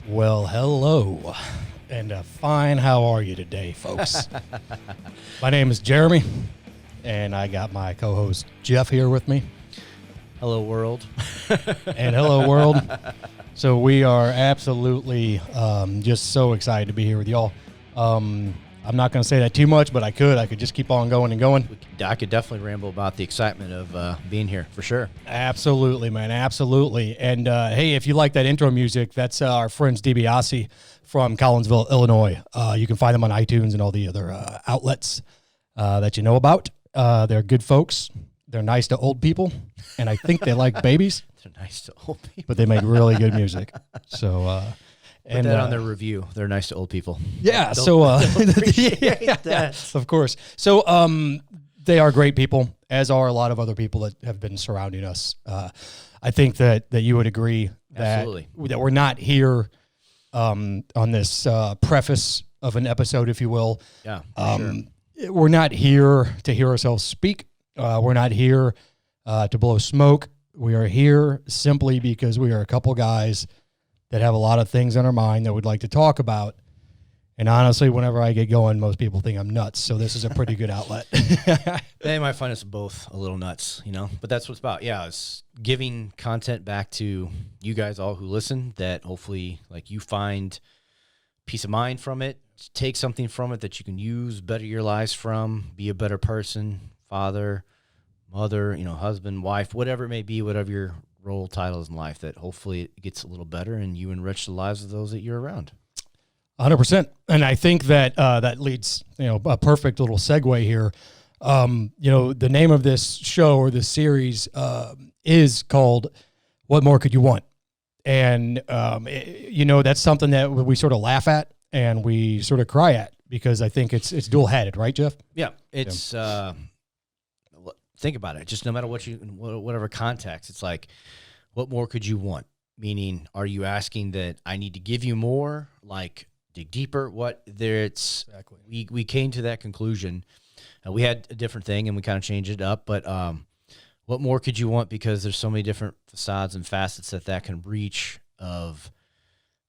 Well, hello, and fine. How are you today, folks? My name is Jeremy, and I got my co-host Jeff here with me. Hello, world. And hello, world. So we are absolutely just so excited to be here with y'all. I'm not going to say that too much, but I could just keep on going and going. I could definitely ramble about the excitement of being here, for sure. Absolutely, man, absolutely. And hey, if you like that intro music, that's our friends DiBiase from Collinsville, Illinois. You can find them on iTunes and all the other outlets that you know about. They're good folks. They're nice to old people, and I think they like babies. They're nice to old people. But they make really good music. So... Put that on their review. They're nice to old people. Yeah. They'll appreciate that. Of course. So they are great people, as are a lot of other people that have been surrounding us. I think that you would agree that we're not here on this preface of an episode, if you will. Yeah. Sure. We're not here to hear ourselves speak. We're not here to blow smoke. We are here simply because we are a couple guys that have a lot of things on our mind that we'd like to talk about. And honestly, whenever I get going, most people think I'm nuts. So this is a pretty good outlet. They might find us both a little nuts, but that's what it's about. Yeah, it's giving content back to you guys all who listen that hopefully you find peace of mind from it, take something from it that you can use, better your lives from, be a better person, father, mother, husband, wife, whatever it may be, whatever your role titles in life, that hopefully it gets a little better and you enrich the lives of those that you're around. 100%. And I think that that leads, a perfect little segue here. The name of this show or this series is called What More Could You Want? And, that's something that we sort of laugh at and we sort of cry at because I think it's dual-headed, right, Jeff? Yeah. It's, think about it. Just no matter whatever context, it's like, what more could you want? Meaning, are you asking that I need to give you more? Dig deeper? Exactly. We came to that conclusion. We had a different thing and we kind of changed it up, but what more could you want? Because there's so many different facades and facets that can reach of,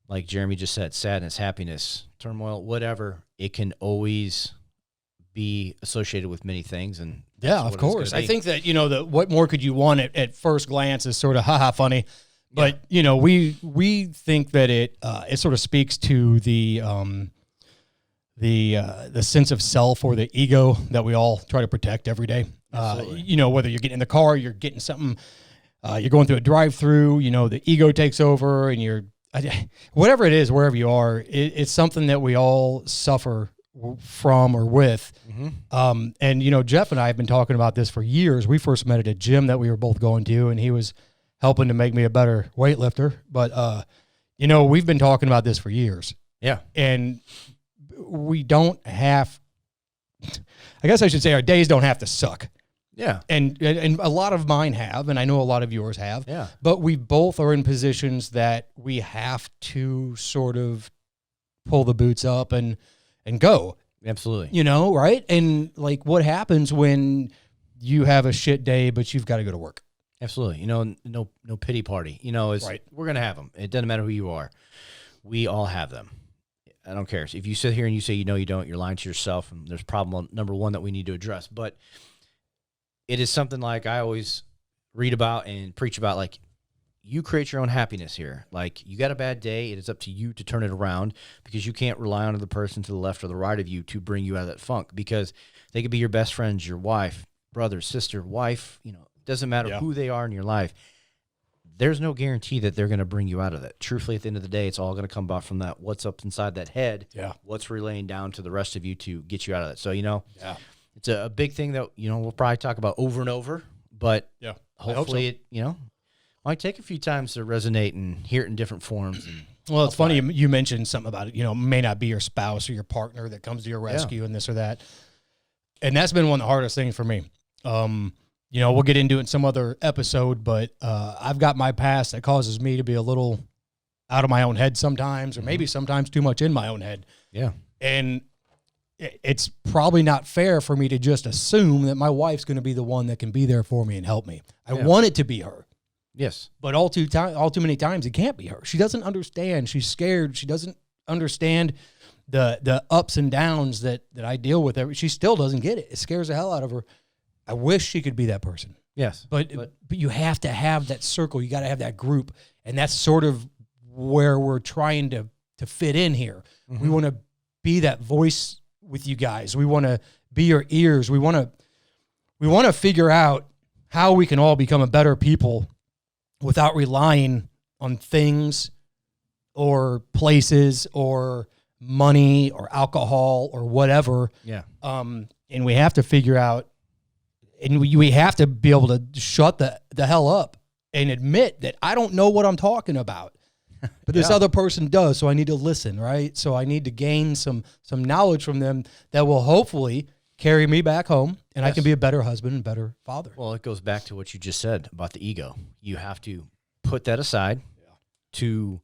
like Jeremy just said, sadness, happiness, turmoil, whatever. It can always be associated with many things. And yeah, of course. I think that, the what more could you want at first glance is sort of haha funny. But, we think that it sort of speaks to the sense of self or the ego that we all try to protect every day. Whether you're getting in the car, you're getting something, you're going through a drive-through, the ego takes over and whatever it is, wherever you are, it's something that we all suffer from or with. Mm-hmm. And Jeff and I have been talking about this for years. We first met at a gym that we were both going to, and he was helping to make me a better weightlifter. But we've been talking about this for years. Yeah. And we don't have, I guess I should say our days don't have to suck. Yeah. And a lot of mine have, and I know a lot of yours have. Yeah. But we both are in positions that we have to sort of pull the boots up and go. Absolutely. Right? And what happens when you have a shit day, but you've got to go to work? Absolutely. No pity party. Right. We're going to have them. It doesn't matter who you are. We all have them. I don't care. If you sit here and you say, you don't, you're lying to yourself, and there's problem number one that we need to address. But it is something like I always read about and preach about, you create your own happiness here. You got a bad day, it is up to you to turn it around, because you can't rely on the person to the left or the right of you to bring you out of that funk, because they could be your best friends, your wife, brother, sister, wife, it doesn't matter who they are in your life. There's no guarantee that they're going to bring you out of that. Truthfully, at the end of the day, it's all going to come about from that what's up inside that head, what's relaying down to the rest of you to get you out of that. So, it's a big thing that, we'll probably talk about over and over, but hopefully it, might take a few times to resonate and hear it in different forms. Well, it's funny you mentioned something about it, may not be your spouse or your partner that comes to your rescue and this or that. And that's been one of the hardest things for me. You know, we'll get into it in some other episode, but I've got my past that causes me to be a little out of my own head sometimes, or maybe sometimes too much in my own head. Yeah. And it's probably not fair for me to just assume that my wife's going to be the one that can be there for me and help me. I want it to be her. Yes. But all too many times it can't be her. She doesn't understand. She's scared. She doesn't understand the ups and downs that I deal with. She still doesn't get it. It scares the hell out of her. I wish she could be that person. Yes. But you have to have that circle. You got to have that group. And that's sort of where we're trying to fit in here. Mm-hmm. We want to be that voice with you guys. We want to be your ears. We want to figure out how we can all become a better people without relying on things or places or money or alcohol or whatever. Yeah. And we have to figure out, and we have to be able to shut the hell up and admit that I don't know what I'm talking about, but this other person does. So I need to listen, right? So I need to gain some knowledge from them that will hopefully carry me back home, and I can be a better husband and better father. Well, it goes back to what you just said about the ego. You have to put that aside to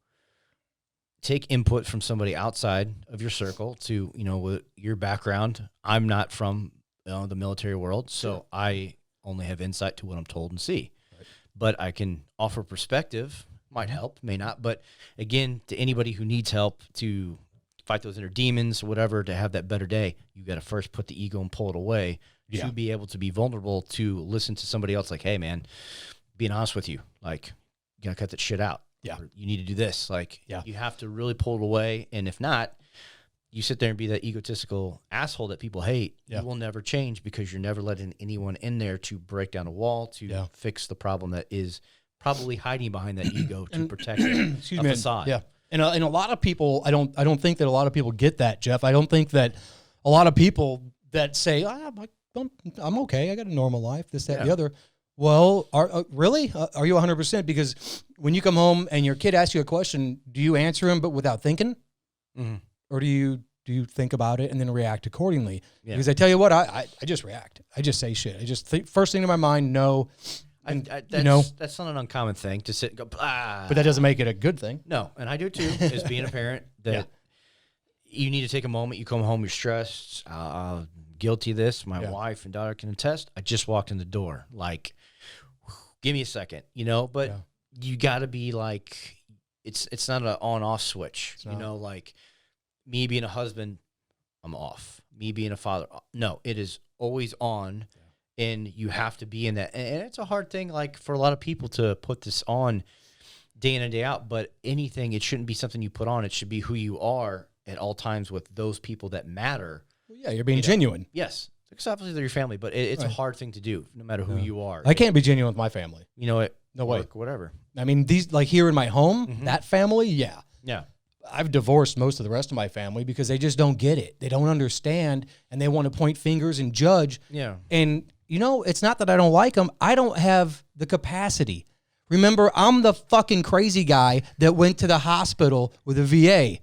take input from somebody outside of your circle to, with your background. I'm not from the military world, so I only have insight to what I'm told and see. Right. But I can offer perspective, might help, may not. But again, to anybody who needs help to fight those inner demons or whatever, to have that better day, you got to first put the ego and pull it away to be able to be vulnerable to listen to somebody else like, hey, man, being honest with you, like, you got to cut that shit out. Yeah. Or you need to do this. Like, you have to really pull it away. And if not, you sit there and be that egotistical asshole that people hate. You will never change because you're never letting anyone in there to break down a wall, to fix the problem that is probably hiding behind that ego to protect a facade. Yeah. And a lot of people, I don't think that a lot of people get that, Jeff. I don't think that a lot of people that say, I'm okay, I got a normal life, this, that, and the other. Well, really? Are you 100%? Because when you come home and your kid asks you a question, do you answer him but without thinking? Mm-hmm. Or do you think about it and then react accordingly? Yeah. Because I tell you what, I just react. I just say shit. I just think, first thing in my mind, no. And, that's not an uncommon thing to sit and go, blah. But that doesn't make it a good thing. No, and I do too, as being a parent, that you need to take a moment. You come home, you're stressed, guilty of this. My wife and daughter can attest. I just walked in the door. Like, give me a second, but you got to be like, it's not an on-off switch, like me being a husband, I'm off. Me being a father, no, it is always on. And you have to be in that. And it's a hard thing, like, for a lot of people to put this on day in and day out. But anything, it shouldn't be something you put on. It should be who you are at all times with those people that matter. Well, yeah, you're being genuine. Yes. Because obviously they're your family, but it's a hard thing to do, no matter who you are. I can't be genuine with my family. No way. Whatever. I mean, these, like here in my home, that family, yeah. I've divorced most of the rest of my family because they just don't get it. They don't understand, and they want to point fingers and judge. Yeah. And it's not that I don't like them. I don't have the capacity. Remember, I'm the fucking crazy guy that went to the hospital with a VA.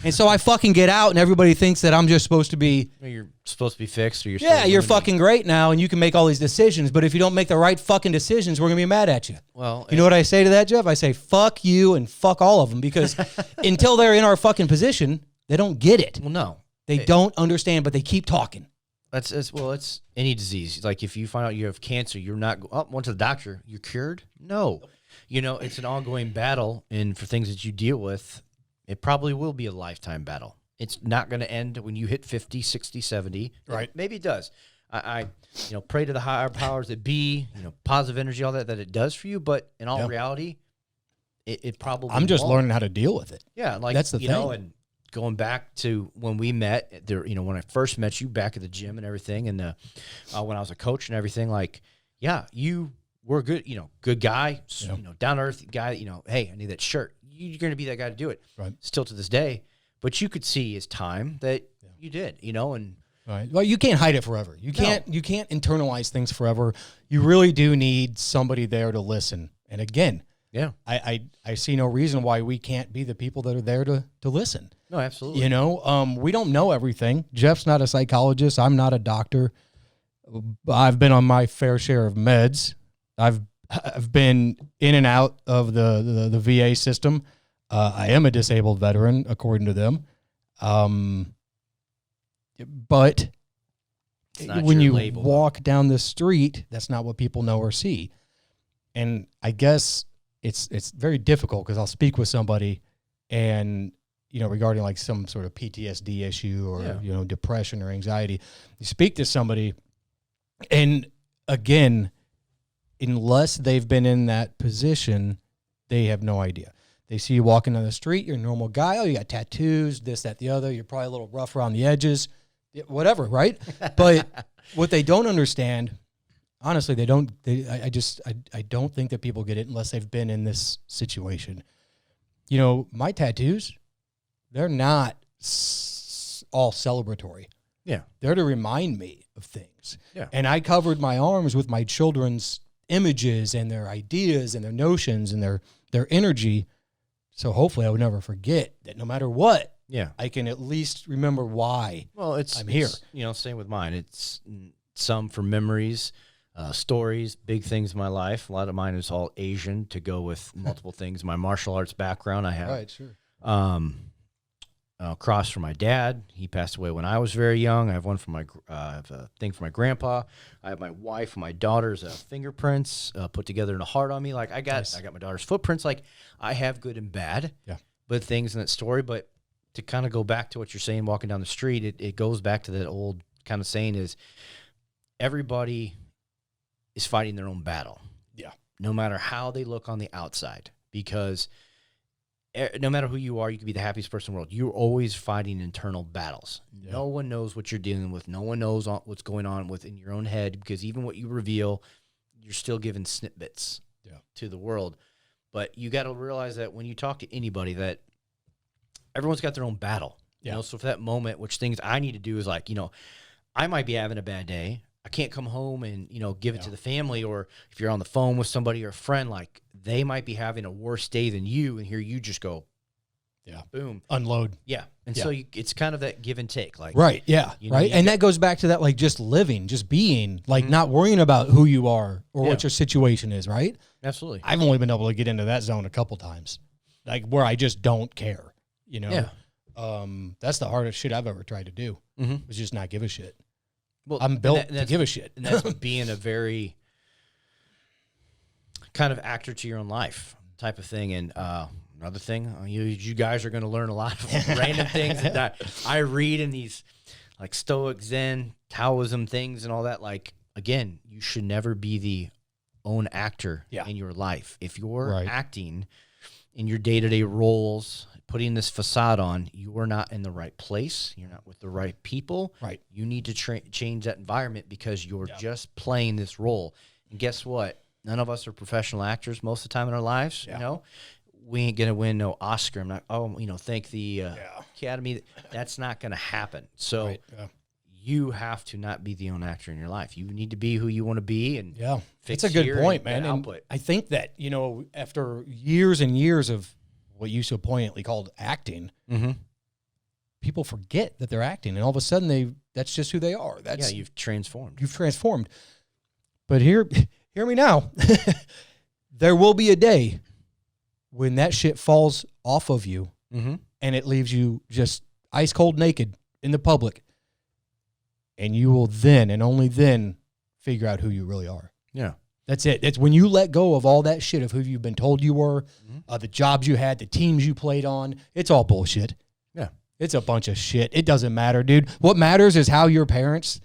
And so I fucking get out and everybody thinks that I'm just supposed to be... You're supposed to be fixed or you're... Yeah, you're fucking great now and you can make all these decisions. But if you don't make the right fucking decisions, we're going to be mad at you. Well, you know what I say to that, Jeff? I say, fuck you and fuck all of them. Because until they're in our fucking position, they don't get it. Well, no. They don't understand, but they keep talking. It's any disease. Like if you find out you have cancer, you're not went to the doctor, you're cured. No, it's an ongoing battle, and for things that you deal with, it probably will be a lifetime battle. It's not going to end when you hit 50, 60, 70. Right? Maybe it does. I pray to the higher powers that be, positive energy, all that it does for you. But in all reality, it probably. I'm just learning how to deal with it. Yeah, like that's the thing. And going back to when we met there, when I first met you back at the gym and everything, and when I was a coach and everything, like, you were good, good guy, down to earth guy. Hey, I need that shirt. You're going to be that guy to do it. Right. Still to this day, but you could see as time that you did, and. Right. Well, you can't hide it forever. You can't internalize things forever. You really do need somebody there to listen. And again, I see no reason why we can't be the people that are there to listen. No, absolutely. We don't know everything. Jeff's not a psychologist. I'm not a doctor. I've been on my fair share of meds. I've been in and out of the VA system. I am a disabled veteran, according to them. But when you label, walk down the street, that's not what people know or see. And I guess it's very difficult because I'll speak with somebody and, regarding like some sort of PTSD issue or, depression or anxiety. You speak to somebody and again, unless they've been in that position, they have no idea. They see you walking down the street, you're a normal guy. Oh, you got tattoos, this, that, the other. You're probably a little rough around the edges, whatever, right? But what they don't understand, honestly, I don't think that people get it unless they've been in this situation. My tattoos, they're not all celebratory. Yeah. They're to remind me of things. Yeah. And I covered my arms with my children's images and their ideas and their notions and their energy. So hopefully I would never forget that no matter what, I can at least remember why I'm here. Same with mine. It's some for memories, stories, big things in my life. A lot of mine is all Asian to go with multiple things. My martial arts background, I have. Right, sure. Cross for my dad. He passed away when I was very young. I have one for I have a thing for my grandpa. I have my wife and my daughter's fingerprints put together in a heart on me. Like I got my daughter's footprints. Like I have good and bad, but things in that story. But to kind of go back to what you're saying, walking down the street, it goes back to that old kind of saying is everybody is fighting their own battle. Yeah. No matter how they look on the outside, because no matter who you are, you can be the happiest person in the world. You're always fighting internal battles. Yeah. No one knows what you're dealing with. No one knows what's going on within your own head, because even what you reveal, you're still giving snippets to the world. But you got to realize that when you talk to anybody, that everyone's got their own battle. Yeah. So for that moment, which things I need to do is like, I might be having a bad day. I can't come home and, give it to the family, or if you're on the phone with somebody or a friend, like they might be having a worse day than you, and here you just go, boom, unload. Yeah. And so it's kind of that give and take, like, right. Yeah. Right. And that goes back to that, like just living, just being, like not worrying about who you are or what your situation is. Right. Absolutely. I've only been able to get into that zone a couple times, like where I just don't care, that's the hardest shit I've ever tried to do was just not give a shit. Well, I'm built to give a shit. And that's being a very kind of actor to your own life type of thing. And another thing, you guys are going to learn a lot of random things that I read in these like Stoic, Zen, Taoism things and all that. Like, again, you should never be the own actor in your life. If you're acting in your day-to-day roles, putting this facade on, you are not in the right place. You're not with the right people. Right. You need to change that environment because you're just playing this role. And guess what? None of us are professional actors most of the time in our lives. We ain't going to win no Oscar. I'm not, thank the Academy. That's not going to happen. So you have to not be the own actor in your life. You need to be who you want to be. And it's a good point, man. And I think that, after years and years of what you so poignantly called acting, people forget that they're acting, and all of a sudden that's just who they are. You've transformed. But hear me now. There will be a day when that shit falls off of you and it leaves you just ice cold naked in the public, and you will then and only then figure out who you really are. Yeah. That's it. It's when you let go of all that shit of who you've been told you were, the jobs you had, the teams you played on. It's all bullshit. Yeah. It's a bunch of shit. It doesn't matter, dude. What matters is how your parents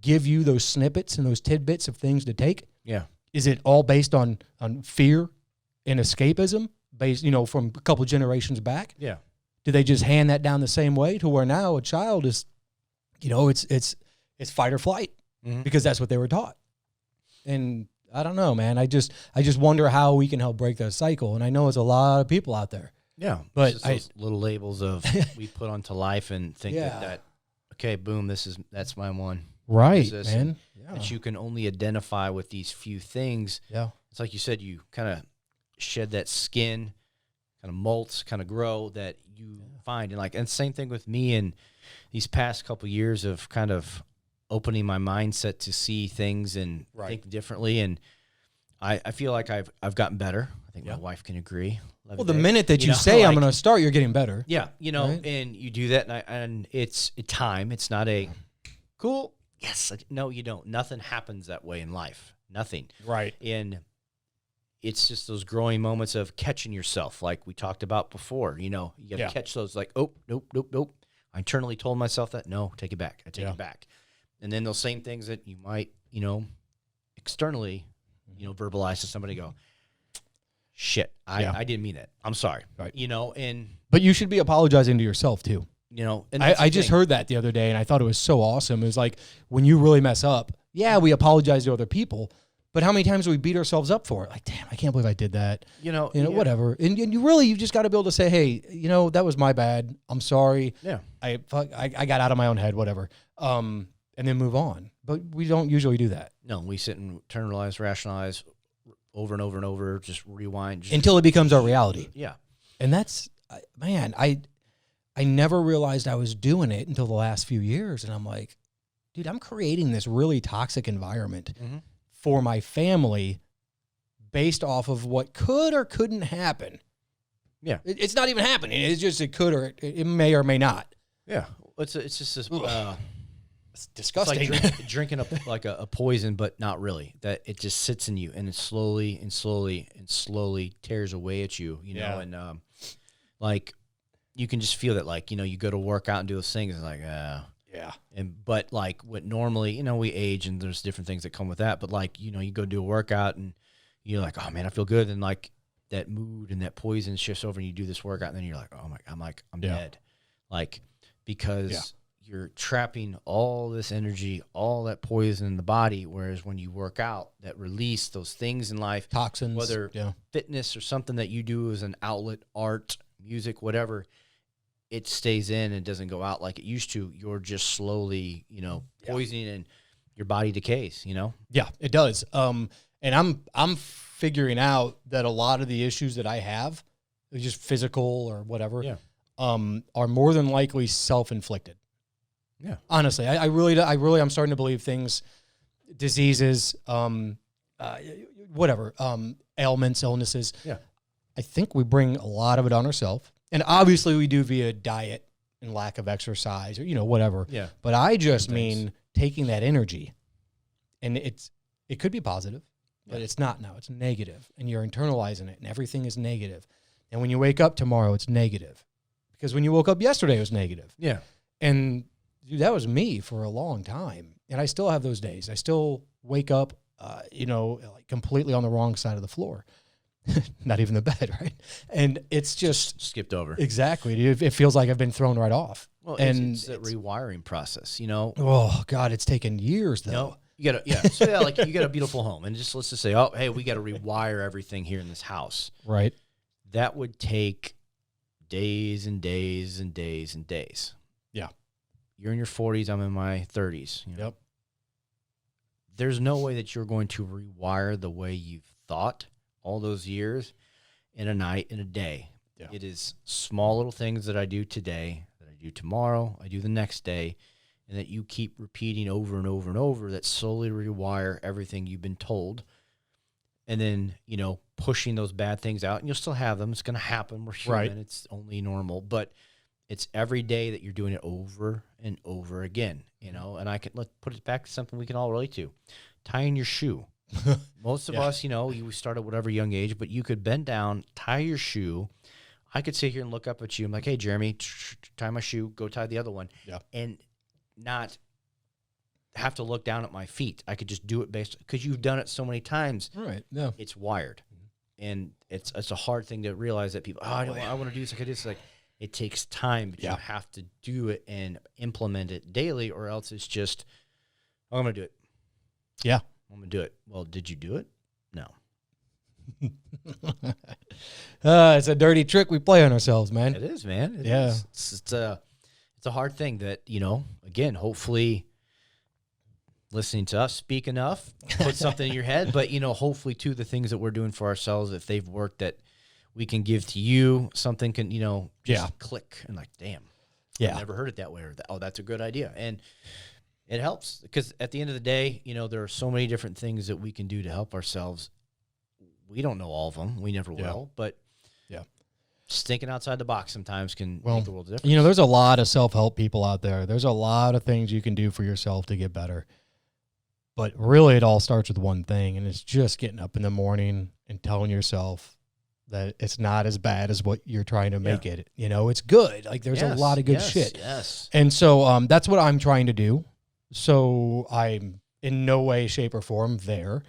give you those snippets and those tidbits of things to take. Yeah. Is it all based on fear and escapism based, from a couple generations back? Yeah. Do they just hand that down the same way to where now a child is, it's fight or flight? Because that's what they were taught. And I don't know, man. I just wonder how we can help break that cycle. And I know it's a lot of people out there. Yeah. But those little labels of we put onto life and think that okay, boom, that's my one. Right, man. That you can only identify with these few things. Yeah. It's like you said, you kind of shed that skin, kind of molts, kind of grow that you find. And same thing with me in these past couple years of kind of opening my mindset to see things and think differently. And I feel like I've gotten better. I think my wife can agree. Well, the minute that you say I'm going to start, you're getting better. Yeah, and you do that, and it's a time. It's not a cool. Yes, no, you don't. Nothing happens that way in life. Nothing. Right. And it's just those growing moments of catching yourself, like we talked about before. You got to catch those. Like, oh, nope. I internally told myself that. No, take it back. I take it back. And then those same things that you might, externally, verbalize to somebody. Go, shit, I didn't mean that. I'm sorry. Right. But you should be apologizing to yourself too. And I just heard that the other day, and I thought it was so awesome. It was like, when you really mess up, we apologize to other people, but how many times do we beat ourselves up for it? Like, damn, I can't believe I did that. Whatever. And you just got to be able to say, hey, that was my bad. I'm sorry. Yeah. I got out of my own head, whatever. And then move on. But we don't usually do that. No, we sit and internalize, rationalize over and over and over, just rewind. Until it becomes our reality. Yeah. And that's, man, I never realized I was doing it until the last few years. And I'm like, dude, I'm creating this really toxic environment for my family based off of what could or couldn't happen. Yeah. It's not even happening. It's just it could or it may or may not. Yeah. It's just this... it's disgusting. It's like drinking up like a poison, but not really. That it just sits in you, and it slowly and slowly and slowly tears away at you, know, and like you can just feel that, like, you go to work out and do those things, and like, but like what normally, we age and there's different things that come with that, but like, you go do a workout and you're like, oh man, I feel good. And like that mood and that poison shifts over and you do this workout and then you're like, oh my, I'm dead. Like, because you're trapping all this energy, all that poison in the body. Whereas when you work out, that release those things in life, toxins, whether fitness or something that you do as an outlet, art, music, whatever, it stays in and doesn't go out like it used to. You're just slowly, poisoning and your body decays, Yeah, it does. And I'm figuring out that a lot of the issues that I have, just physical or whatever, are more than likely self-inflicted. Yeah. Honestly, I really, I'm starting to believe things, diseases, whatever, ailments, illnesses. Yeah. I think we bring a lot of it on ourselves. And obviously we do via diet and lack of exercise or, whatever. Yeah. But I just mean taking that energy, and it could be positive, but it's not now. It's negative, and you're internalizing it, and everything is negative. And when you wake up tomorrow, it's negative. Because when you woke up yesterday, it was negative. Yeah. And dude, that was me for a long time. And I still have those days. I still wake up, like completely on the wrong side of the floor. Not even the bed, right? And it's just skipped over. Exactly. It feels like I've been thrown right off. Well, and it's that rewiring process, Oh God, it's taken years though. You gotta, So like you got a beautiful home, and let's just say, oh, hey, we got to rewire everything here in this house. Right. That would take days and days and days and days. Yeah. You're in your 40s. I'm in my 30s. Yep. There's no way that you're going to rewire the way you've thought all those years in a night, in a day. Yeah. It is small little things that I do today, that I do tomorrow, I do the next day, and that you keep repeating over and over and over that slowly rewire everything you've been told. And then, pushing those bad things out, and you'll still have them. It's going to happen. We're human. Right. It's only normal. But it's every day that you're doing it over and over again, and let's put it back to something we can all relate to. Tying your shoe. Most of us, we start at whatever young age, but you could bend down, tie your shoe. I could sit here and look up at you. I'm like, hey, Jeremy, tie my shoe, go tie the other one. Yeah. And not have to look down at my feet. I could just do it because you've done it so many times. Right. Yeah. It's wired. And it's a hard thing to realize that people, I want to do this. It's like, it takes time, but you have to do it and implement it daily, or else it's just, I'm going to do it. Yeah. I'm going to do it. Well, did you do it? No. It's a dirty trick we play on ourselves, man. It is, man. It yeah. is. It's a hard thing that, again, hopefully listening to us speak enough, put something in your head, but, hopefully too, the things that we're doing for ourselves, if they've worked, that we can give to you, something can, just click and like, damn, yeah, I never heard it that way, or that's a good idea. And It helps because at the end of the day, there are so many different things that we can do to help ourselves. We don't know all of them. We never will, but just thinking outside the box sometimes can make a world of difference. There's a lot of self-help people out there. There's a lot of things you can do for yourself to get better. But really, it all starts with one thing, and it's just getting up in the morning and telling yourself that it's not as bad as what you're trying to make it. It's good. Like, there's a lot of good shit. Yes. And so that's what I'm trying to do. So I'm in no way, shape, or form there.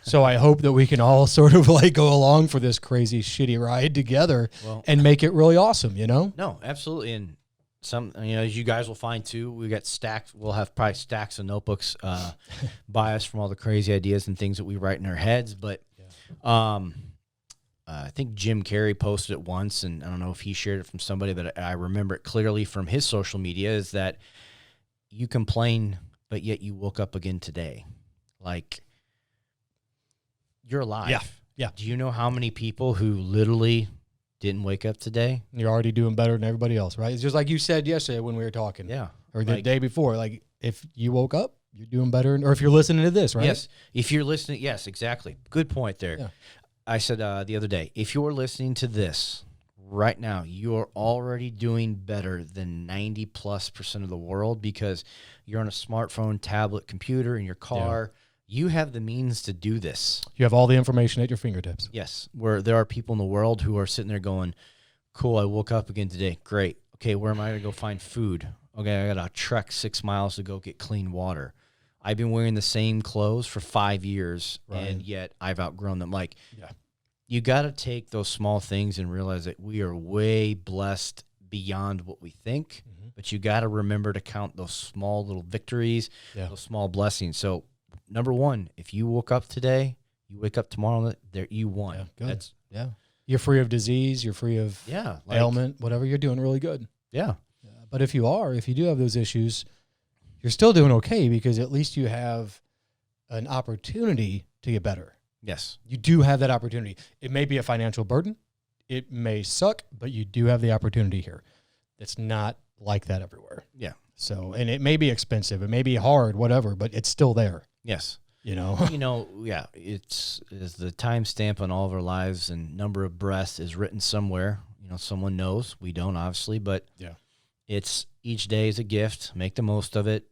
So I hope that we can all sort of like go along for this crazy, shitty ride together and make it really awesome, No, absolutely. And some, as you guys will find too, we got stacks. We'll have probably stacks of notebooks by us from all the crazy ideas and things that we write in our heads. But I think Jim Carrey posted it once, and I don't know if he shared it from somebody, but I remember it clearly from his social media, is that you complain, but yet you woke up again today. Like, you're alive. Yeah. Do you know how many people who literally didn't wake up today? You're already doing better than everybody else, right? It's just like you said yesterday when we were talking. Yeah. Or the day before. Like, if you woke up, you're doing better. Or if you're listening to this, right? Yes. If you're listening, yes, exactly. Good point there. Yeah. I said the other day, if you're listening to this right now, you are already doing better than 90+% of the world because you're on a smartphone, tablet, computer, in your car. Yeah. You have the means to do this. You have all the information at your fingertips. Yes, where there are people in the world who are sitting there going, cool, I woke up again today. Great. Okay, where am I going to go find food? Okay, I got to trek 6 miles to go get clean water. I've been wearing the same clothes for 5 years, and yet I've outgrown them. Like, you got to take those small things and realize that we are way blessed beyond what we think, but you got to remember to count those small little victories, those small blessings. So, number one, if you woke up today, you wake up tomorrow, there you won. Yeah, good. That's, you're free of disease, you're free of ailment, whatever, you're doing really good. Yeah. But if you do have those issues, you're still doing okay because at least you have an opportunity to get better. Yes. You do have that opportunity. It may be a financial burden. It may suck, but you do have the opportunity here. It's not like that everywhere. Yeah. So, and it may be expensive. It may be hard, whatever, but it's still there. Yes. It's the timestamp on all of our lives and number of breaths is written somewhere. Someone knows. We don't, obviously, but it's each day is a gift. Make the most of it.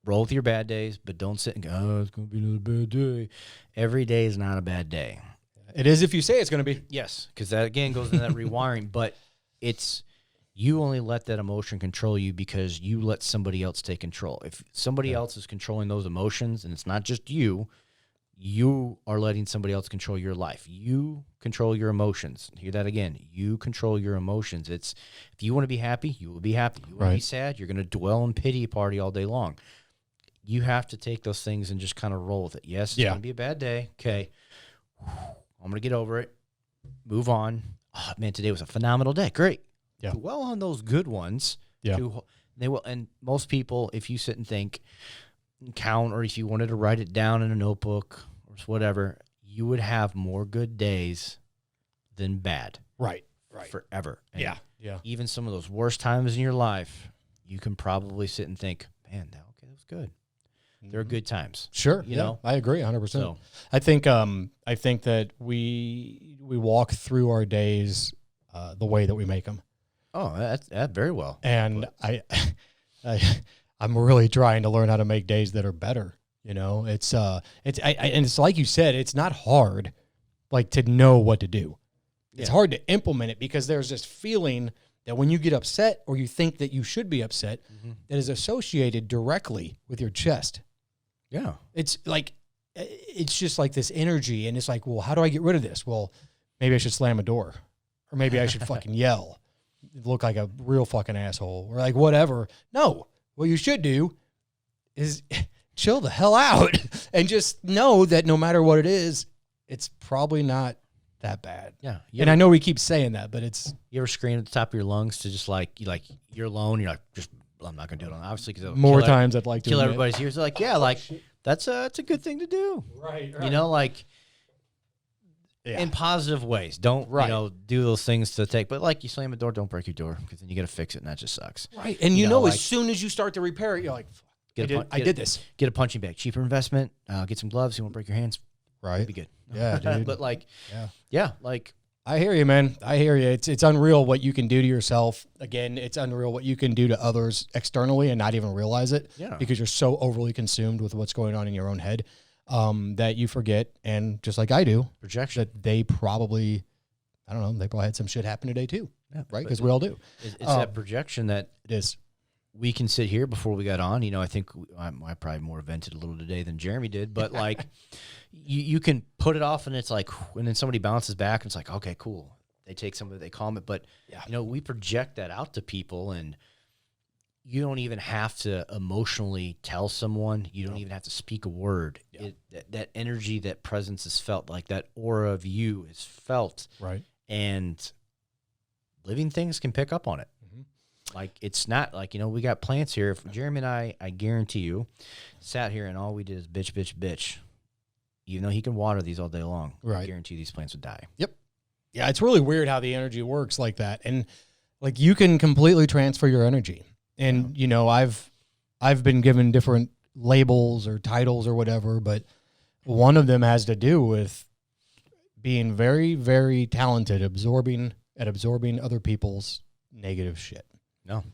Roll with your bad days, but don't sit and go, oh, it's going to be another bad day. Every day is not a bad day. It is if you say it's going to be. Yes, because that, again, goes into that rewiring, but it's you only let that emotion control you because you let somebody else take control. If somebody else is controlling those emotions, and it's not just you are letting somebody else control your life. You control your emotions. Hear that again. You control your emotions. It's if you want to be happy, you will be happy. You want to be sad, you're going to dwell in pity party all day long. You have to take those things and just kind of roll with it. Yes, it's going to be a bad day. Okay, I'm going to get over it. Move on. Oh, man, today was a phenomenal day. Great. Yeah. Dwell on those good ones. Yeah. They will. And most people, if you sit and think, and count, or if you wanted to write it down in a notebook or whatever, you would have more good days than bad. Right. Forever. And even some of those worst times in your life, you can probably sit and think, man, that was good. They're good times. Sure. You know, I agree 100%. So, I think that we walk through our days the way that we make them. Oh, that's very well. And I'm really trying to learn how to make days that are better. It's and it's like you said, it's not hard, like, to know what to do. It's hard to implement it because there's this feeling that when you get upset or you think that you should be upset, that is associated directly with your chest. Yeah. It's just like this energy, and it's like, well, how do I get rid of this? Well, maybe I should slam a door, or maybe I should fucking yell, look like a real fucking asshole, or like whatever. No, what you should do is chill the hell out and just know that no matter what it is, it's probably not that bad. Yeah. And I know we keep saying that, but it's... You ever scream at the top of your lungs to just you're alone, you're like, just, I'm not going to do it. Obviously, because more times I'd like to kill everybody's ears. Like, that's a good thing to do. Right. In positive ways. Don't, do those things to take. But like you slam a door, don't break your door, because then you got to fix it, and that just sucks. Right. And as soon as you start to repair it, you're like, I did this. Get a punching bag, cheaper investment. Get some gloves. You won't break your hands. Right. Be good. Yeah, dude. But like, like I hear you, man. I hear you. It's unreal what you can do to yourself. Again, it's unreal what you can do to others externally and not even realize it. Yeah. Because you're so overly consumed with what's going on in your own head that you forget. And just like I do, projection. that they probably, I don't know, they probably had some shit happen today too. Yeah, right? Because we all do. It's that projection that it is. We can sit here before we got on. You know, I think I probably more vented a little today than Jeremy did, but like you can put it off and it's like, and then somebody bounces back and it's like, okay, cool. They take some of it, they calm it. But, you know, we project that out to people and you don't even have to emotionally tell someone. You don't even have to speak a word. Yeah. That energy, that presence is felt, like that aura of you is felt. Right. And living things can pick up on it. Like, it's not like, you know, we got plants here. If Jeremy and I guarantee you, sat here and all we did is bitch, bitch, bitch. Even though he can water these all day long, right. I guarantee these plants would die. Yep. Yeah, it's really weird how the energy works like that. And, like, you can completely transfer your energy. And, you know, I've been given different labels or titles or whatever, but one of them has to do with being very, very talented, absorbing other people's negative shit. No,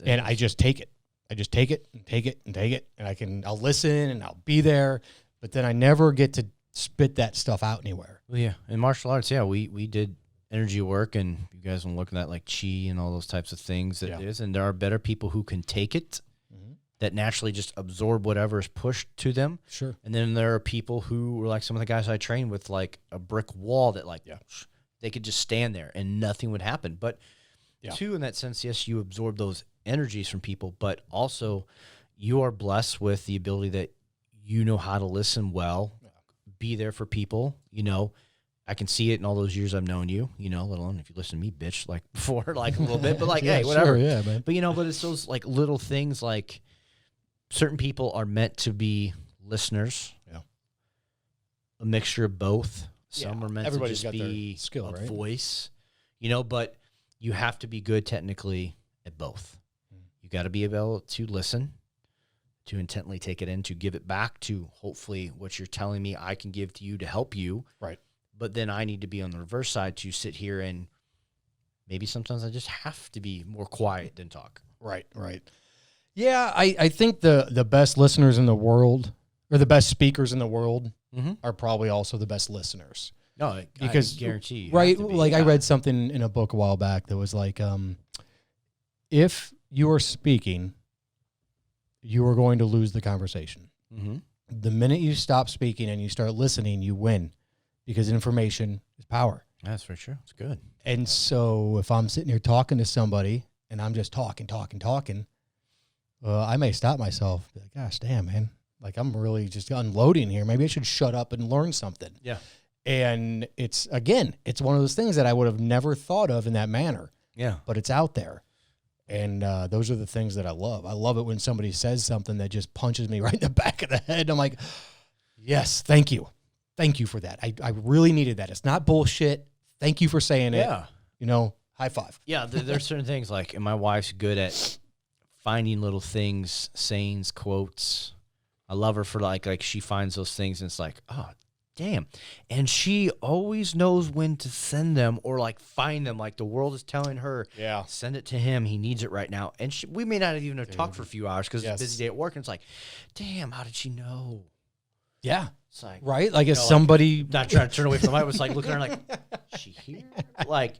and I just take it. I just take it and take it and take it. And I'll listen and I'll be there, but then I never get to spit that stuff out anywhere. Well, yeah. In martial arts, yeah, we did energy work, and you guys want to look at that like chi and all those types of things that is. And there are better people who can take it that naturally just absorb whatever is pushed to them. Sure. And then there are people who were like some of the guys I trained with, like a brick wall that like they could just stand there and nothing would happen. But two, in that sense, yes, you absorb those energies from people, but also you are blessed with the ability that you know how to listen well, be there for people. You know, I can see it in all those years I've known you, you know, let alone if you listen to me, bitch, like before, like a little bit, but like, hey, whatever. Sure, yeah, man. But, you know, but it's those like little things, like certain people are meant to be listeners. Yeah. A mixture of both. Some are meant to just be skill, a voice, you know, but you have to be good technically at both. You got to be able to listen, to intently take it in, to give it back, to hopefully what you're telling me I can give to you to help you. Right. But then I need to be on the reverse side to sit here and maybe sometimes I just have to be more quiet than talk. Right, right. Yeah, I think the best listeners in the world, or the best speakers in the world, are probably also the best listeners. No, because I guarantee you. Right, like I read something in a book a while back that was like, if you are speaking, you are going to lose the conversation. The minute you stop speaking and you start listening, you win, because information is power. That's for sure. It's good. And so if I'm sitting here talking to somebody and I'm just talking, I may stop myself. Be like, gosh, damn, man. Like, I'm really just unloading here. Maybe I should shut up and learn something. Yeah. And it's one of those things that I would have never thought of in that manner. Yeah. But it's out there. And those are the things that I love. I love it when somebody says something that just punches me right in the back of the head. I'm like, yes, thank you. Thank you for that. I really needed that. It's not bullshit. Thank you for saying it. Yeah. You know, high five. Yeah, there's certain things, like, and my wife's good at finding little things, sayings, quotes. I love her for like she finds those things and it's like, oh, damn. And she always knows when to send them or like find them. Like the world is telling her, send it to him. He needs it right now. And we may not even have talked for a few hours because it's a busy day at work. And it's like, damn, how did she know? Yeah. It's like, right? Like if somebody... Like, not trying to turn away from the mic. I was like looking at her like, is she here? Like,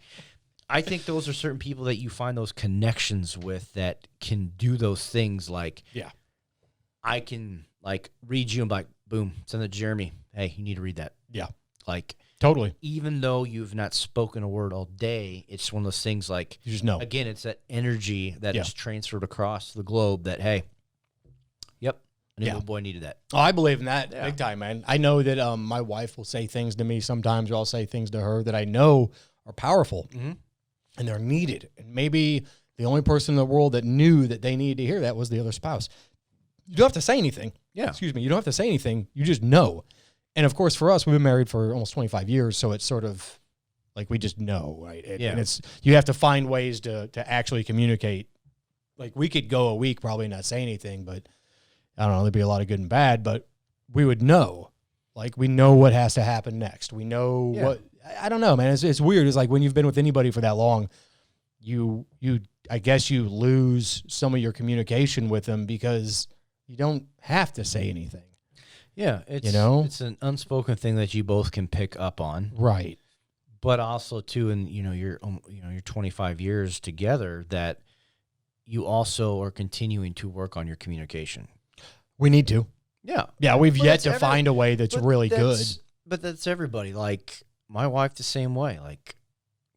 I think those are certain people that you find those connections with that can do those things. Like, I can like read you and be like, boom, send it to Jeremy. Hey, you need to read that. Yeah. Like, totally. Even though you've not spoken a word all day, it's one of those things like, you just know. Again, it's that energy that is transferred across the globe that, hey, yep, I knew my boy needed that. Oh, I believe in that big time, man. I know that my wife will say things to me sometimes, or I'll say things to her that I know are powerful and they're needed. And maybe the only person in the world that knew that they needed to hear that was the other spouse. You don't have to say anything. Yeah. Excuse me. You don't have to say anything. You just know. And of course, for us, we've been married for almost 25 years. So it's sort of like we just know, right? And it's, you have to find ways to actually communicate. Like we could go a week probably not say anything, but I don't know, there'd be a lot of good and bad, but we would know. Like, we know what has to happen next. We know what, I don't know, man. It's weird. It's like when you've been with anybody for that long, I guess you lose some of your communication with them because you don't have to say anything. Yeah. It's an unspoken thing that you both can pick up on. Right. But also too, in, your 25 years together, that you also are continuing to work on your communication. We need to. Yeah. Yeah, we've yet to find a way that's really good. But that's everybody. Like, my wife the same way. Like,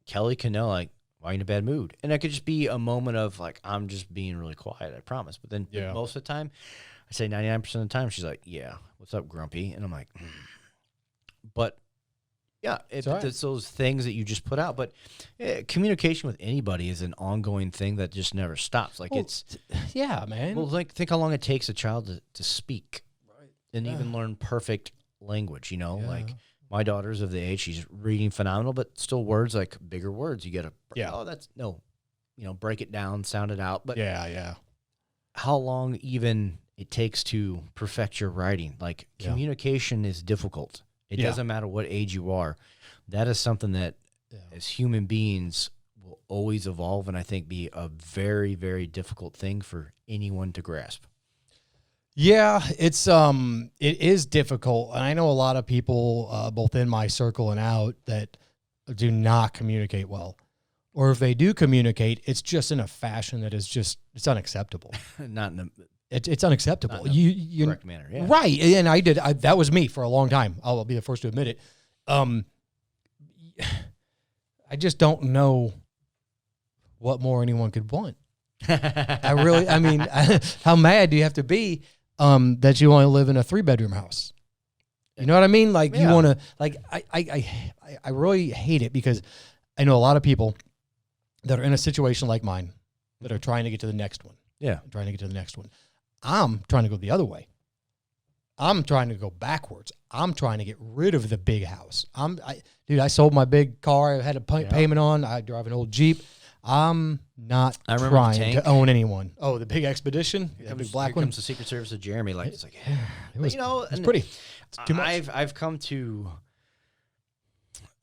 Kelly can know, like, why are you in a bad mood? And that could just be a moment of, like, I'm just being really quiet, I promise. But then most of the time, I say 99% of the time, she's like, yeah, what's up, grumpy? And I'm like, But, yeah, it's those things that you just put out. But communication with anybody is an ongoing thing that just never stops. Like, yeah, man. Well, think how long it takes a child to speak. And even learn perfect language, like my daughter's of the age, she's reading phenomenal, but still words, like bigger words. You got to, break it down, sound it out. But how long even it takes to perfect your writing? Like, communication is difficult. It doesn't matter what age you are. That is something that as human beings will always evolve. And I think be a very, very difficult thing for anyone to grasp. Yeah, it is difficult. And I know a lot of people, both in my circle and out, that do not communicate well. Or if they do communicate, it's just in a fashion that is it's unacceptable. It's unacceptable. You correct manner, yeah. Right. And that was me for a long time. I'll be the first to admit it. I just don't know what more anyone could want. How mad do you have to be that you only live in a 3-bedroom house? You know what I mean? Like, you want to, like, I really hate it because I know a lot of people that are in a situation like mine that are trying to get to the next one. Yeah. Trying to get to the next one. I'm trying to go the other way. I'm trying to go backwards. I'm trying to get rid of the big house. I sold my big car. I had a payment on. I drive an old Jeep. I'm not trying to own anyone. Oh, the big Expedition? The big black one? Here comes the Secret Service of Jeremy. Like, it's like, it's pretty. It's too much. I've come to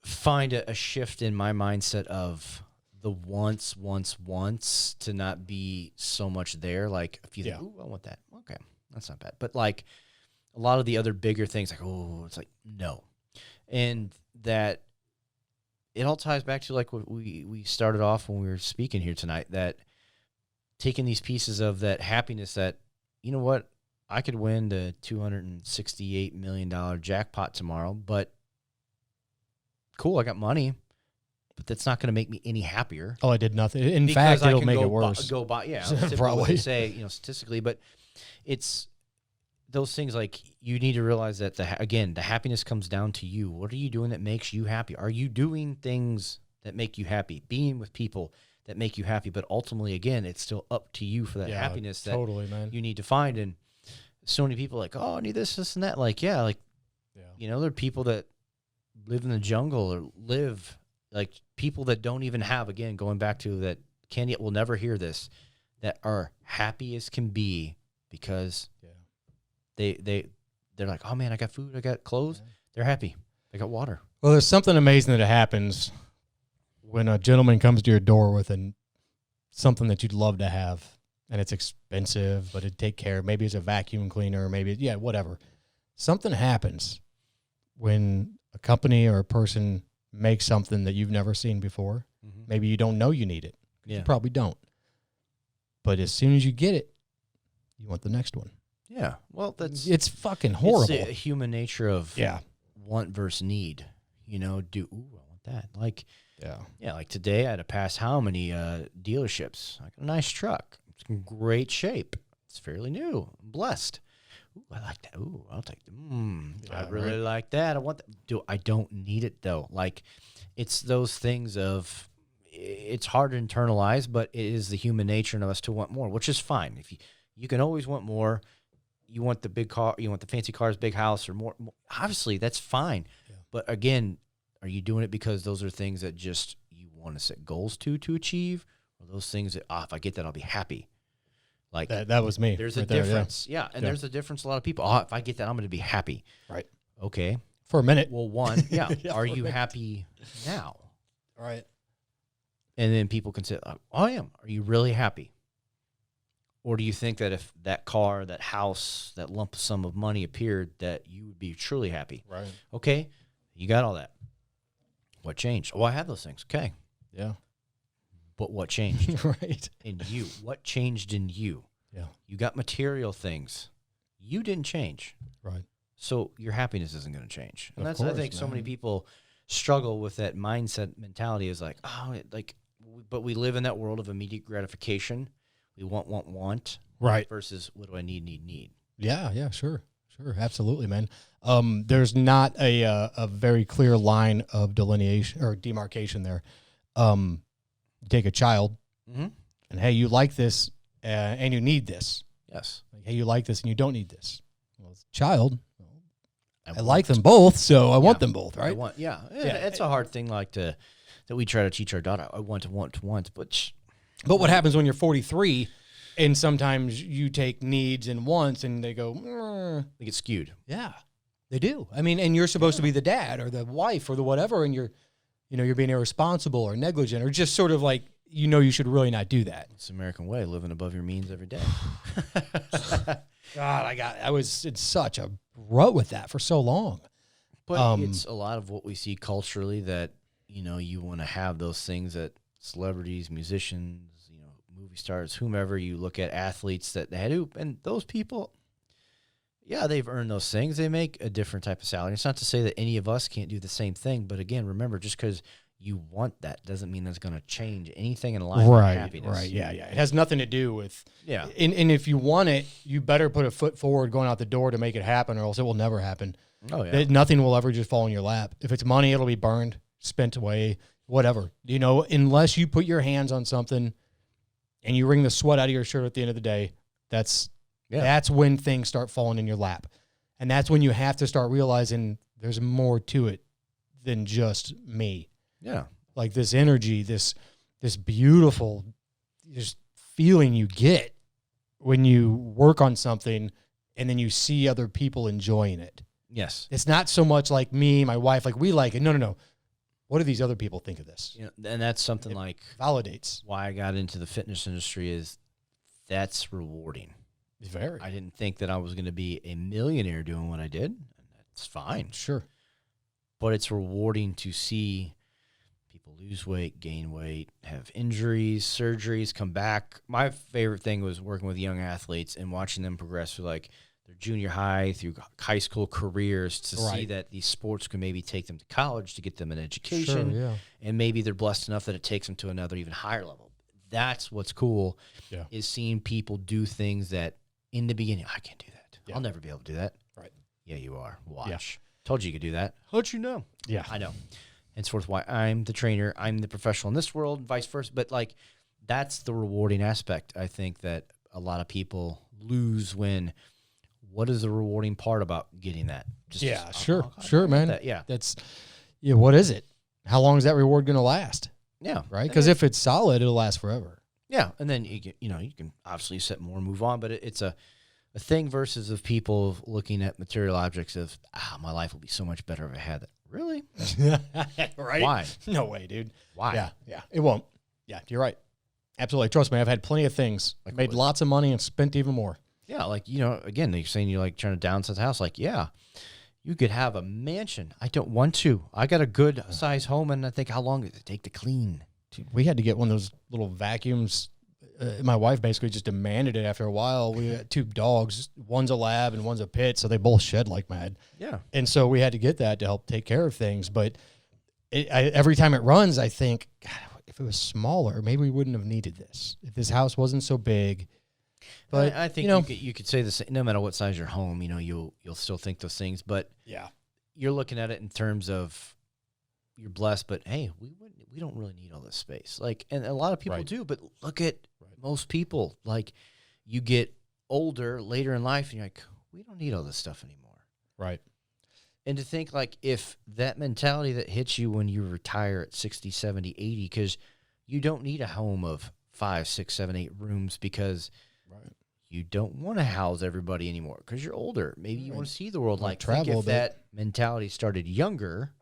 find a shift in my mindset of the once to not be so much there. Like, if you think, ooh, I want that. Okay, that's not bad. But, like, a lot of the other bigger things, like, oh, it's like, no. And that it all ties back to, like, what we started off when we were speaking here tonight, that taking these pieces of that happiness that, you know what, I could win the $268 million jackpot tomorrow, but cool, I got money, but that's not going to make me any happier. Oh, I did nothing. In fact, it'll make it worse. Probably say, statistically, but it's those things, like, you need to realize that, the happiness comes down to you. What are you doing that makes you happy? Are you doing things that make you happy? Being with people that make you happy? But ultimately, again, it's still up to you for that happiness that you need to find. And so many people are like, oh, I need this, and that. Like, there are people that live in the jungle or live, like, people that don't even have, again, going back to that, will never hear this, that are happy as can be because they're like, oh man, I got food, I got clothes. Yeah. They're happy. They got water. Well, there's something amazing that happens when a gentleman comes to your door with something that you'd love to have, and it's expensive, but it'd take care. Maybe it's a vacuum cleaner, maybe whatever. Something happens when a company or a person makes something that you've never seen before. Mm-hmm. Maybe you don't know you need it. You probably don't. But as soon as you get it, you want the next one. Yeah, well, it's fucking horrible. It's a human nature of want versus need. I want that. Like, like today I had to pass how many dealerships? I got a nice truck. It's in great shape. It's fairly new. I'm blessed. Ooh, I like that. Ooh, I'll take them. I really like that. I want that. I don't need it though. Like, it's those things of, it's hard to internalize, but it is the human nature in us to want more, which is fine. If you can always want more. You want the big car, you want the fancy cars, big house, or more. Obviously, that's fine. Yeah. But again, are you doing it because those are things that just you want to set goals to achieve, or those things that, if I get that, I'll be happy? Like that was me. There's a right there, difference. Yeah. And there's a difference. A lot of people, if I get that, I'm going to be happy. Right. Okay. For a minute. Well, one, are you happy now? Right. And then people can say, I am. Are you really happy? Or do you think that if that car, that house, that lump sum of money appeared, that you would be truly happy? Right. Okay. You got all that. What changed? Oh, I have those things. Okay. Yeah. But what changed? Right. In you. What changed in you? Yeah. You got material things. You didn't change. Right. So your happiness isn't going to change. And Of that's, course, I think, so man. many people struggle with that mindset mentality is like, but we live in that world of immediate gratification. We want. Right. Versus what do I need? Yeah. Yeah. Sure. Absolutely, man. There's not a very clear line of delineation or demarcation there. Take a child and, hey, you like this and you need this. Yes. Like, hey, you like this and you don't need this. Well, it's a child. I like them both, so I want them both, right? It's a hard thing that we try to teach our daughter. I want, but what happens when you're 43 and sometimes you take needs and wants and they go, they get skewed. Yeah, they do. I mean, and you're supposed to be the dad or the wife or the whatever, and you're being irresponsible or negligent or just sort of like, you should really not do that. It's the American way, living above your means every day. God, I was in such a rut with that for so long. But it's a lot of what we see culturally that, you want to have those things that celebrities, musicians, movie stars, whomever, you look at athletes that they do, and those people, they've earned those things. They make a different type of salary. It's not to say that any of us can't do the same thing, but again, remember, just because you want that doesn't mean that's going to change anything in life. Right, happiness. right, yeah. It has nothing to do with, Yeah. And if you want it, you better put a foot forward going out the door to make it happen, or else it will never happen. Oh, yeah. Nothing will ever just fall in your lap. If it's money, it'll be burned, spent away, whatever. Unless you put your hands on something and you wring the sweat out of your shirt at the end of the day, that's when things start falling in your lap. And that's when you have to start realizing there's more to it than just me. Yeah. Like this energy, this beautiful just feeling you get when you work on something and then you see other people enjoying it. Yes. It's not so much like me, my wife, like we like it. No. What do these other people think of this? And that's something Validates. why I got into the fitness industry is that's rewarding. Very. I didn't think that I was going to be a millionaire doing what I did. And that's fine. Sure. But it's rewarding to see people lose weight, gain weight, have injuries, surgeries, come back. My favorite thing was working with young athletes and watching them progress through their junior high through high school careers to see that these sports can maybe take them to college to get them an education. Sure, yeah. And maybe they're blessed enough that it takes them to another even higher level. That's what's cool is seeing people do things that in the beginning, I can't do that. Yeah. I'll never be able to do that. Right. Yeah, you are. Watch. Yeah. Told you could do that. How'd you know? Yeah. I know. Henceforth, why I'm the trainer, I'm the professional in this world, vice versa. But that's the rewarding aspect. I think that a lot of people lose when. What is the rewarding part about getting that? Sure, man. That, what is it? How long is that reward going to last? Yeah. Right. Because if it's solid, it'll last forever. Yeah. And then you can obviously set more and move on, but it's a thing versus of people looking at material objects of, my life will be so much better if I had that. Really? Right. Why? No way, dude. Why? Yeah. It won't. Yeah. You're right. Absolutely. Trust me. I've had plenty of things. I made lots of money and spent even more. Yeah, again, they're saying you're trying to downsize the house. You could have a mansion. I don't want to. I got a good size home, and I think how long does it take to clean? We had to get one of those little vacuums. My wife basically just demanded it after a while. We had 2 dogs. One's a lab and one's a pit, so they both shed like mad. Yeah. And so we had to get that to help take care of things. But every time it runs, I think, God, if it was smaller, maybe we wouldn't have needed this. If this house wasn't so big. But I think you could say the same, no matter what size your home, you'll still think those things. But you're looking at it in terms of you're blessed. But hey, we don't really need all this space. And a lot of people do. But look at most people. You get older later in life, and you're like, we don't need all this stuff anymore. Right. And to think if that mentality that hits you when you retire at 60, 70, 80, because you don't need a home of 5, 6, 7, 8 rooms because Right. You don't want to house everybody anymore because you're older. Maybe you want to see the world. Like, travel think a if bit. that mentality started younger,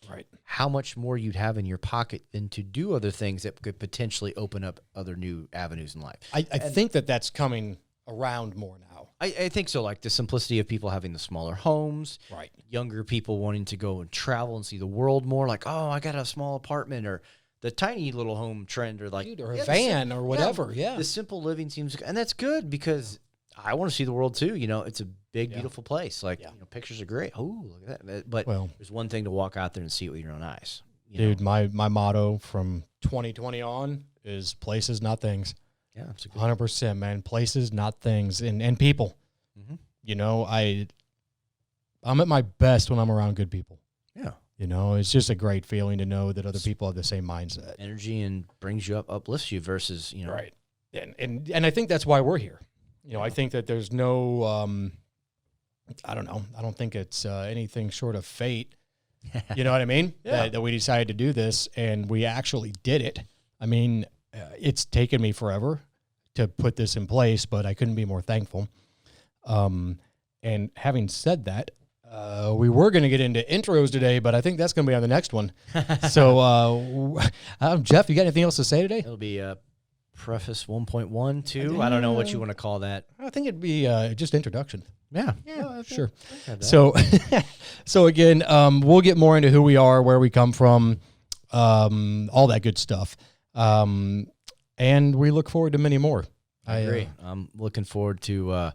Right. how much more you'd have in your pocket than to do other things that could potentially open up other new avenues in life. I think that's coming around more now. I think so. Like the simplicity of people having the smaller homes, Right. younger people wanting to go and travel and see the world more. Like, oh, I got a small apartment, or the tiny little home trend, or like Or a van or whatever. Yeah. The simple living seems, and that's good because I want to see the world too. You know, it's a big, beautiful place. Like, pictures are great. Oh, look at that. But there's one thing to walk out there and see it with your own eyes. Dude, my motto from 2020 on is places, not things. Yeah, it's a good 100%, man. Places, not things, and people. Mm-hmm. You know, I'm at my best when I'm around good people. Yeah. You know, it's just a great feeling to know that other people have the same mindset. Energy and brings you up, uplifts you versus, Right. And I think that's why we're here. You know, I think that there's no, I don't know. I don't think it's anything short of fate. You know what I mean? That we decided to do this, and we actually did it. I mean, it's taken me forever to put this in place, but I couldn't be more thankful. And having said that, we were going to get into intros today, but I think that's going to be on the next one. So, Jeff, you got anything else to say today? It'll be Preface 1.1, 2. I don't know what you want to call that. I think it'd be just introduction. Yeah, sure. So, so again, we'll get more into who we are, where we come from, all that good stuff. And we look forward to many more. I agree. I'm looking forward to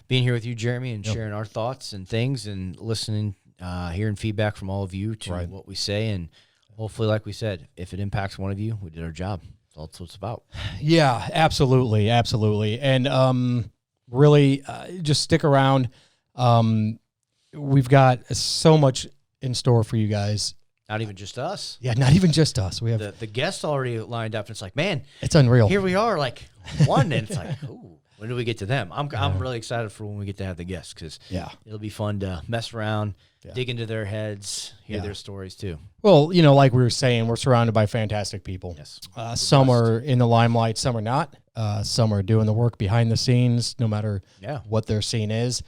being here with you, Jeremy, and sharing our thoughts and things and listening, hearing feedback from all of you to what we say. And hopefully, like we said, if it impacts one of you, we did our job. That's what it's about. Yeah, absolutely. Absolutely. And really just stick around. We've got so much in store for you guys. Not even just us. Yeah, not even just us. We have the guests already lined up. And it's like, man, it's unreal. Here we are, like one, and it's like, ooh, when do we get to them? I'm really excited for when we get to have the guests because it'll be fun to mess around, dig into their heads, hear their stories too. Well, you know, like we were saying, we're surrounded by fantastic people. Yes, some are in the limelight, some are not. Some are doing the work behind the scenes, no matter what their scene is.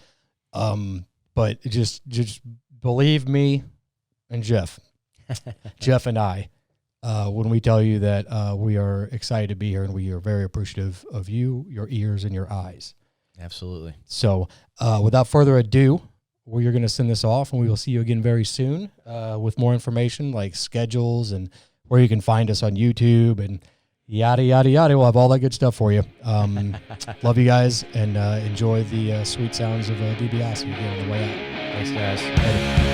But just believe me and Jeff. Jeff and I, when we tell you that we are excited to be here and we are very appreciative of you, your ears, and your eyes. Absolutely. So without further ado, we are going to send this off, and we will see you again very soon with more information like schedules and where you can find us on YouTube and yada, yada, yada. We'll have all that good stuff for you. Love you guys, and enjoy the sweet sounds of DiBiase again on the way out. Thanks, guys. Later.